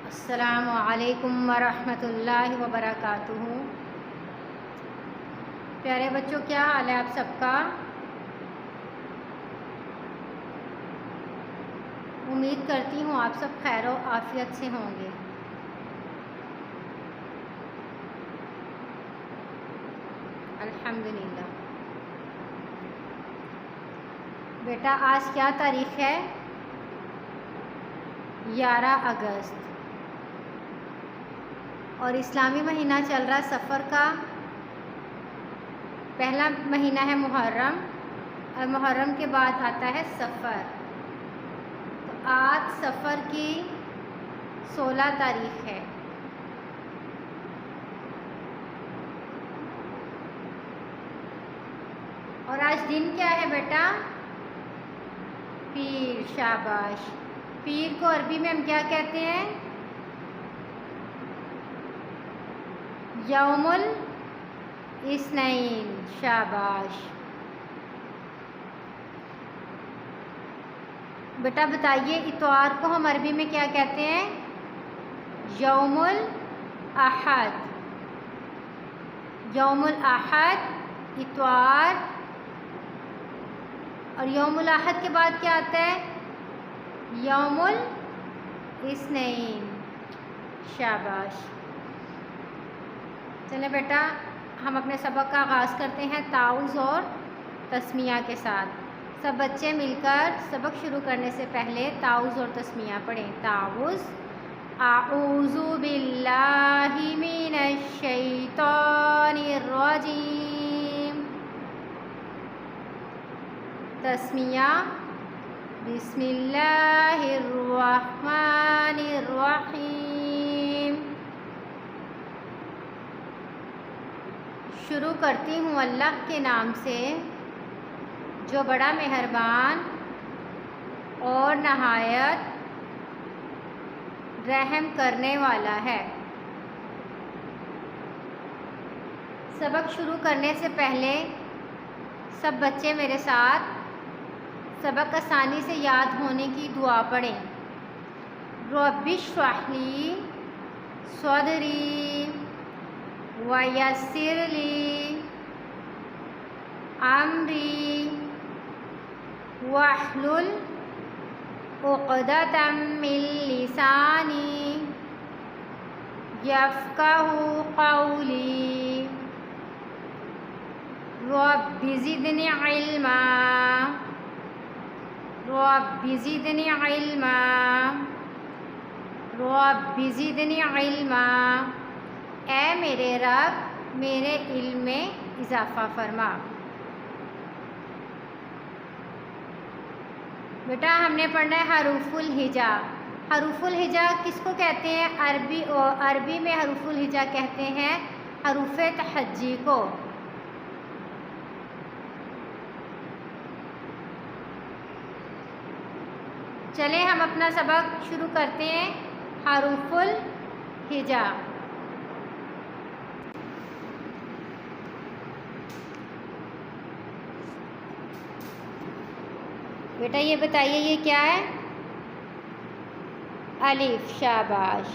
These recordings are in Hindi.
अस्सलामु अलैकुम वरहमतुल्लाहि वबरकातुहू। प्यारे बच्चों, क्या हाल है आप सबका। उम्मीद करती हूँ आप सब खैर व आफियत से होंगे। अल्हम्दुलिल्लाह। बेटा, आज क्या तारीख़ है? 11 अगस्त और इस्लामी महीना चल रहा सफ़र का। पहला महीना है मुहर्रम और मुहर्रम के बाद आता है सफ़र। तो आज सफ़र की 16 तारीख़ है। और आज दिन क्या है बेटा? पीर। शाबाश। पीर को अरबी में हम क्या कहते हैं? यौमुल इस्नैन। शाबाश। बेटा बताइए, इतवार को हम अरबी में क्या कहते हैं? यौमुल अहद। यौमुल अहद इतवार। और यौमुल अहद के बाद क्या आता है? यौमुल इस्नैन। शाबाश। चलें बेटा, हम अपने सबक का आगाज़ करते हैं ताउज़ और तस्मिया के साथ। सब बच्चे मिलकर सबक शुरू करने से पहले ताउज़ और तस्मिया पढ़ें। ताउज़। आऊज़ु बिल्लाहि मिनश शैतानिर रजीम। तस्मिया। बिस्मिल्लाहिर रहमानिर रहीम। शुरू करती हूँ अल्लाह के नाम से जो बड़ा मेहरबान और नहायत रहम करने वाला है। सबक शुरू करने से पहले सब बच्चे मेरे साथ सबक आसानी से याद होने की दुआ पढ़ें। रब्बिश्रह ली सदरी वयस्सिर ली अम्री वहलुल उक़दतम मिन लिसानी यफ़क़हू क़ौली। रब्बि ज़िदनी इल्मा। रब्बि ज़िदनी इल्मा। रब्बि ज़िदनी इल्मा। ऐ मेरे रब, मेरे इल्म में इजाफ़ा फरमा। बेटा हमने पढ़ना है हरूफुल हिजा। हरूफुल हिजा किसको कहते हैं? अरबी में हरूफुल हिजा कहते हैं हरूफ़े तहज्जी को। चलें हम अपना सबक शुरू करते हैं। हरूफुल हिजा। बेटा ये बताइए, ये क्या है? अलिफ। शाबाश।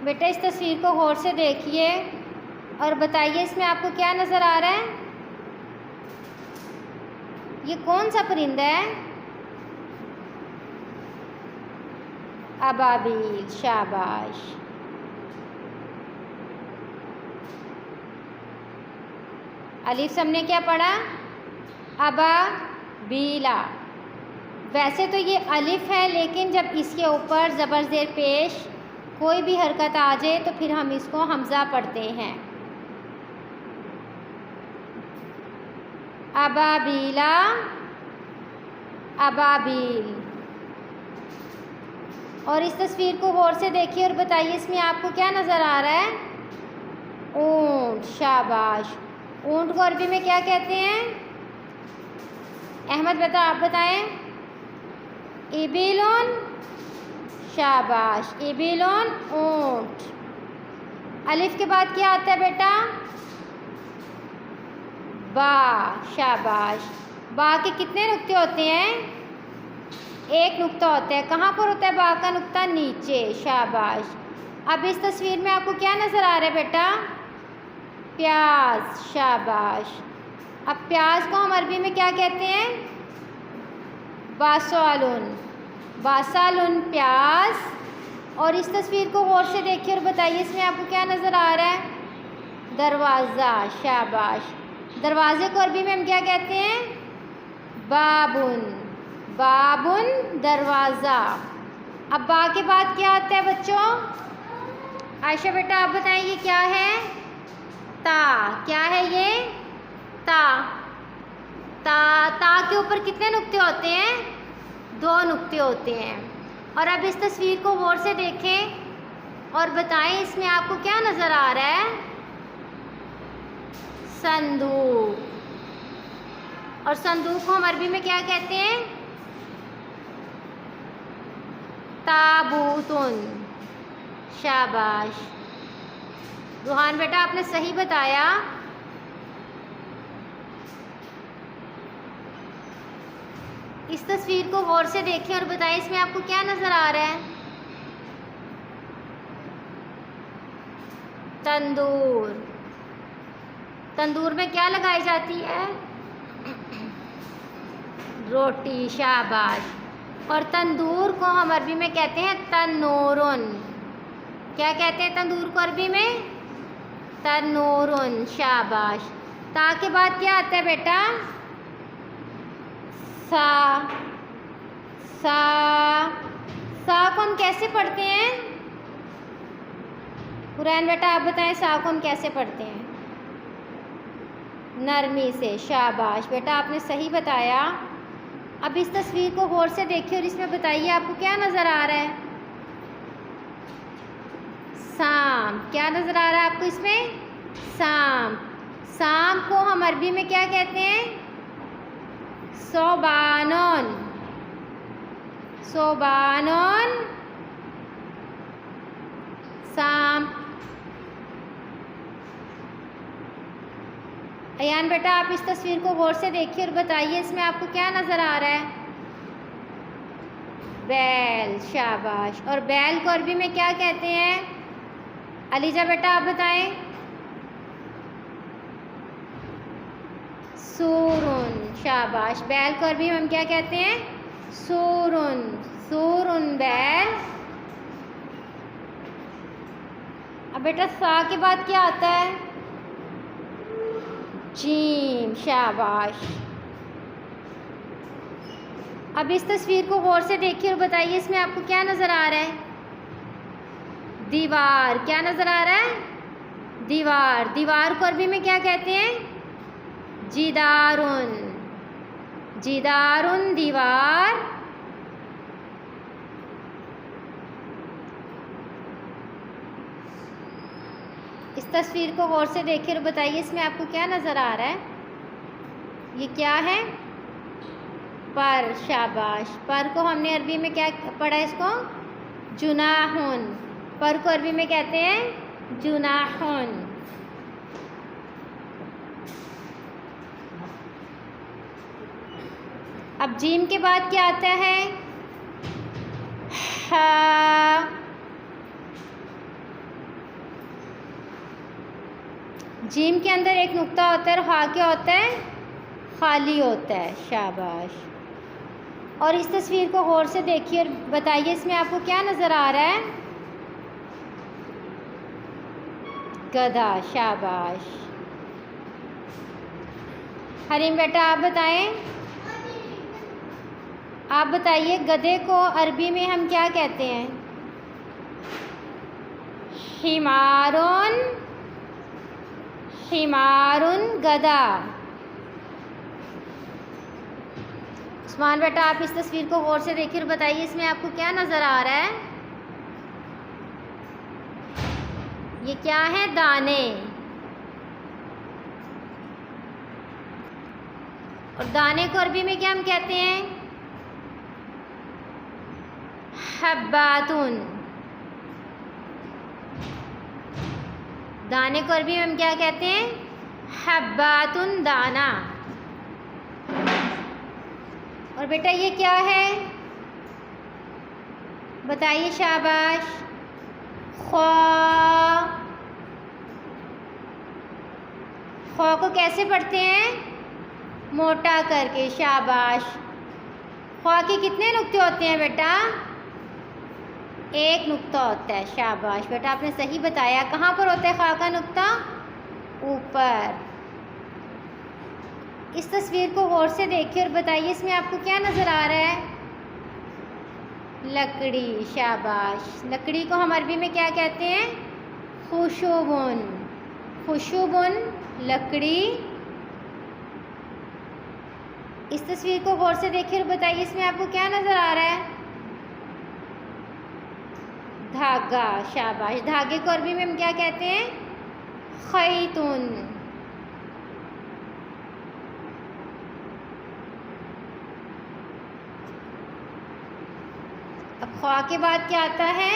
बेटा इस तस्वीर को गौर से देखिए और बताइए इसमें आपको क्या नज़र आ रहा है? ये कौन सा परिंदा है? अबाबील। शाबाश। अलिफ से हमने क्या पढ़ा? अबाबीला। वैसे तो ये अलिफ है, लेकिन जब इसके ऊपर ज़बर ज़ेर पेश कोई भी हरकत आ जाए तो फिर हम इसको हमज़ा पढ़ते हैं। अबाबीला। अबाबील। और इस तस्वीर को गौर से देखिए और बताइए इसमें आपको क्या नज़र आ रहा है? ऊँट। शाबाश। ऊँट को अरबी में क्या कहते हैं? अहमद बेटा आप बताएं। इबिलुन। शाबाश। इबिलुन ऊँट। अलिफ के बाद क्या आता है बेटा? बा, शाबाश। बा के कितने नुक्ते होते हैं? एक नुक्ता होता है। कहाँ पर होता है बा का नुक्ता? नीचे, शाबाश। अब इस तस्वीर में आपको क्या नज़र आ रहा है बेटा? प्याज, शाबाश। अब प्याज को हम अरबी में क्या कहते हैं? बासालुन, बासालुन प्याज। और इस तस्वीर को गौर से देखिए और बताइए इसमें आपको क्या नज़र आ रहा है? दरवाज़ा, शाबाश। दरवाजे को अरबी में हम क्या कहते हैं? बाबुन, बाबुन दरवाज़ा। अब बा के बाद क्या आता है बच्चों? आयशा बेटा आप बताएं ये क्या है? ता। क्या है ये? ता। ता, ता के ऊपर कितने नुक्ते होते हैं? 2 नुक्ते होते हैं। और अब इस तस्वीर को गौर से देखें और बताएं इसमें आपको क्या नज़र आ रहा है? संदूक। और संदूक को हम अरबी में क्या कहते हैं? ताबूतुन, शाबाश। रूहान बेटा आपने सही बताया। इस तस्वीर को गौर से देखें और बताएं इसमें आपको क्या नज़र आ रहा है? तंदूर। तंदूर में क्या लगाई जाती है? रोटी, शाबाश। और तंदूर को हम अरबी में कहते हैं तन्नूरुन। क्या कहते हैं तंदूर को अरबी में? तन्नूरुन, शाबाश। ता के बाद क्या आता है बेटा? सा। सा, सा को हम कैसे पढ़ते हैं? कुरैन बेटा आप बताएं सा को हम कैसे पढ़ते हैं? नरमी से, शाबाश बेटा आपने सही बताया। अब इस तस्वीर को गौर से देखिए और इसमें बताइए आपको क्या नज़र आ रहा है? साम। क्या नज़र आ रहा है आपको इसमें? साम। साम को हम अरबी में क्या कहते हैं? सोबानोन, सोबानोन साम। अयान बेटा आप इस तस्वीर को गौर से देखिए और बताइए इसमें आपको क्या नज़र आ रहा है? बैल, शाबाश। और बैल को अरबी में क्या कहते हैं? अलीजा बेटा आप बताएं। सूरुन, शाबाश। बैल को अरबी में हम क्या कहते हैं? सूरुन, सूरुन बैल। अब बेटा सा के बाद क्या आता है? जीम, शाबाश। अब इस तस्वीर को गौर से देखिए और बताइए इसमें आपको क्या नज़र आ रहा है? दीवार। क्या नज़र आ रहा है? दीवार। दीवार को अरबी में क्या कहते हैं? जिदारुन, जिदारुन दीवार। इस तस्वीर को गौर से देखिए और बताइए इसमें आपको क्या नज़र आ रहा है? ये क्या है? पर, शाबाश। पर को हमने अरबी में क्या पढ़ा इसको? जुनाहुन। पर को अरबी में कहते हैं जुनाहुन। अब जीम के बाद क्या आता है? हा। जीम के अंदर एक नुक्ता होता है और हा क्या होता है? खाली होता है, शाबाश। और इस तस्वीर को गौर से देखिए और बताइए इसमें आपको क्या नज़र आ रहा है? गधा, शाबाश। हरीम बेटा आप बताएं। आप बताइए गधे को अरबी में हम क्या कहते हैं? हिमारुन, हिमारुन गधा। उस्मान बेटा आप इस तस्वीर को गौर से देखिए और बताइए इसमें आपको क्या नज़र आ रहा है? ये क्या है? दाने। और दाने को अरबी में क्या हम कहते हैं? हब्बातुन। दाने को अरबी में हम क्या कहते हैं? हब्बातुन, दाना। और बेटा ये क्या है? बताइए, शाबाश। ख्वा। ख्वा को कैसे पढ़ते हैं? मोटा करके, शाबाश। ख्वा के कितने नुक्ते होते हैं बेटा? एक नुक्ता होता है, शाबाश बेटा, आपने सही बताया। कहाँ पर होता है ख्वा का नुक्ता? ऊपर। इस तस्वीर को गौर से देखिए और बताइए इसमें आपको क्या नज़र आ रहा है? लकड़ी, शाबाश। लकड़ी को हम अरबी में क्या कहते हैं? खुशबुन। खुशबुन, लकड़ी। इस तस्वीर को गौर से देखिए और बताइए इसमें आपको क्या नज़र आ रहा है? धागा, शाबाश। धागे को अरबी में हम क्या कहते हैं? खैतुन। अब ख्वा के बाद क्या आता है?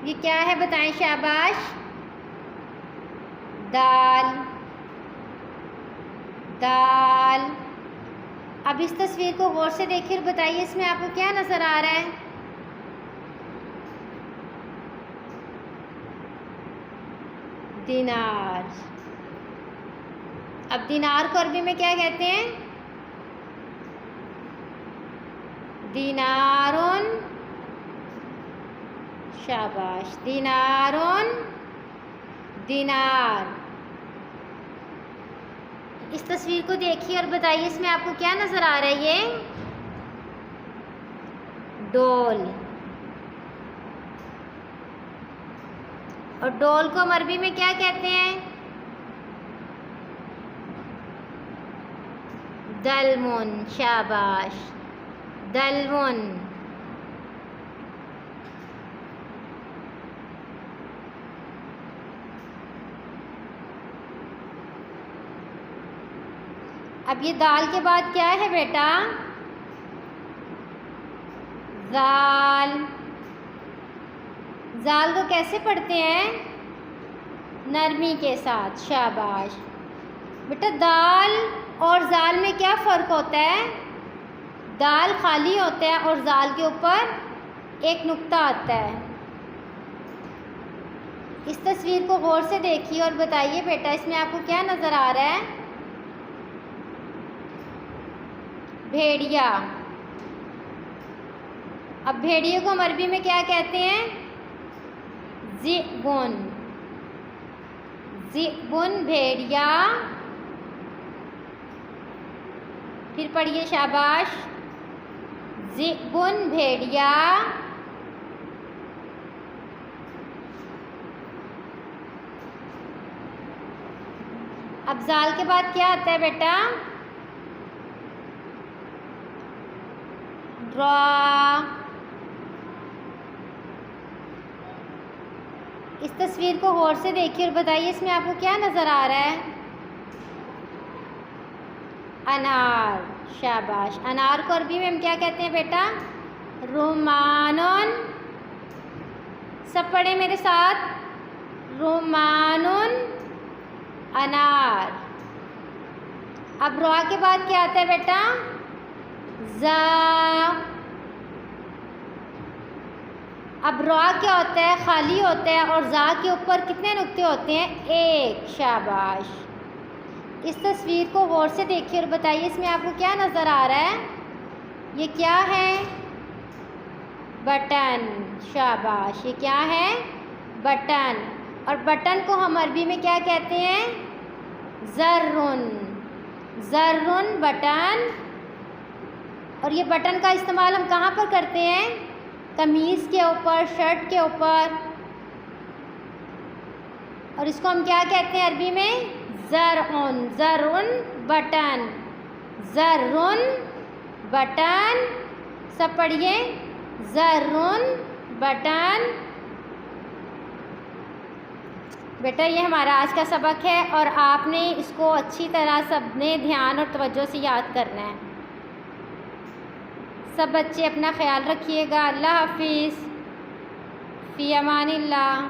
ये क्या है बताएं, शाबाश। दाल। दाल। अब इस तस्वीर को गौर से देखिए और बताइए इसमें आपको क्या नज़र आ रहा है? दिनार। अब दिनार को अरबी में क्या कहते हैं? दिनारुन, शाबाश। दिनारुन, दिनार। इस तस्वीर को देखिए और बताइए इसमें आपको क्या नज़र आ रहा है? ये डोल। और डोल को हम अरबी में क्या कहते हैं? दलमुन, शाबाश। दलमुन। अब ये दाल के बाद क्या है बेटा? जाल। जाल को कैसे पढ़ते हैं? नरमी के साथ, शाबाश बेटा। दाल और जाल में क्या फ़र्क होता है? दाल खाली होता है और जाल के ऊपर एक नुक्ता आता है। इस तस्वीर को गौर से देखिए और बताइए बेटा इसमें आपको क्या नज़र आ रहा है? भेड़िया। अब भेड़िए को हम अरबी में क्या कहते हैं? ज़िबुन। ज़िबुन, भेड़िया। फिर पढ़िए, शाबाश। ज़िबुन, भेड़िया। अब जाल के बाद क्या आता है बेटा? ड्रा। इस तस्वीर को गौर से देखिए और बताइए इसमें आपको क्या नज़र आ रहा है? अनार, शाबाश। अनार को अरबी में हम क्या कहते हैं बेटा? रुमानुन। सब पढ़े मेरे साथ, रुमानुन, अनार। अब रॉ के बाद क्या आता है बेटा? जा। अब रॉ क्या होता है? खाली होता है और जा के ऊपर कितने नुक्ते होते हैं? एक, शाबाश। इस तस्वीर को गौर से देखिए और बताइए इसमें आपको क्या नज़र आ रहा है? ये क्या है? बटन, शाबाश। ये क्या है? बटन। और बटन को हम अरबी में क्या कहते हैं? ज़र्रुन। ज़र्रुन, बटन। और ये बटन का इस्तेमाल हम कहाँ पर करते हैं? कमीज़ के ऊपर, शर्ट के ऊपर। और इसको हम क्या कहते हैं अरबी में? ज़र्रुन। ज़र्रुन, बटन। ज़र्रुन, बटन। सब पढ़िए, ज़र्रुन, बटन। बेटा ये हमारा आज का सबक है और आपने इसको अच्छी तरह सबने ध्यान और तवज्जो से याद करना है। सब बच्चे अपना ख्याल रखिएगा। अल्लाह हाफिज़। फ़ी अमानिल्लाह।